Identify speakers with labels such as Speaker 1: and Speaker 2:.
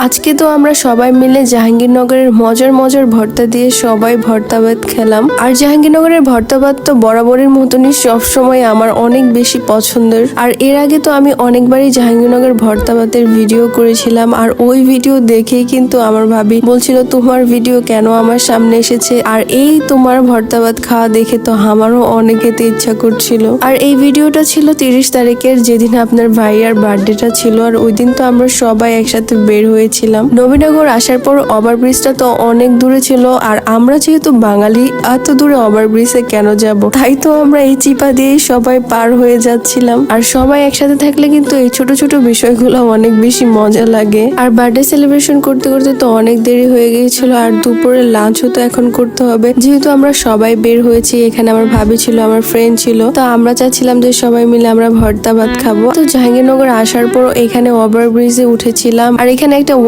Speaker 1: আজকে তো আমরা সবাই মিলে জাহাঙ্গীরনগরের মজার মজার ভর্তা দিয়ে সবাই ভর্তা ভাত খেলাম। আর জাহাঙ্গীরনগরের ভর্তা ভাত তো বরাবরের মতনই সবসময় আমার অনেক বেশি পছন্দের। আর এর আগে তো আমি অনেকবারই জাহাঙ্গীরনগর ভর্তা ভাতের ভিডিও করেছিলাম, আর ওই ভিডিও দেখেই কিন্তু আমার ভাবি বলছিল তোমার ভিডিও কেন আমার সামনে এসেছে, আর এই তোমার ভর্তা ভাত খাওয়া দেখে তো আমারও অনেক খেতে ইচ্ছা করছিল। আর এই ভিডিওটা ছিল 30 তারিখের, যেদিন আপনার ভাইয়ার বার্থডেটা ছিল। আর ওই দিন তো আমরা সবাই একসাথে বের হয়েছিলাম। নবীনগর আসার পর ওভারব্রিজটা তো অনেক দূরে ছিল, আর আমরা যেহেতু বাঙালি এত দূরে ওভারব্রিজে কেন যাব, তাই তো আমরা এই চিপা দিয়ে সবাই পার হয়ে যাচ্ছিলাম। আর সবাই একসাথে থাকলে কিন্তু এই ছোট ছোট বিষয়গুলো অনেক বেশি মজা লাগে। আর বার্থডে সেলিব্রেশন করতে করতে তো অনেক দেরি হয়ে গিয়েছিল, আর দুপুরের লাঞ্চও তো এখন করতে হবে। যেহেতু আমরা সবাই বের হয়েছি, এখানে আমার ভাবি ছিল, আমার ফ্রেন্ড ছিল, তো আমরা চাচ্ছিলাম যে সবাই মিলে আমরা ভর্তা ভাত খাবো। তো জাহাঙ্গীরনগর আসার পর এখানে ওভারব্রিজে উঠেছিলাম, আর এখানে একটা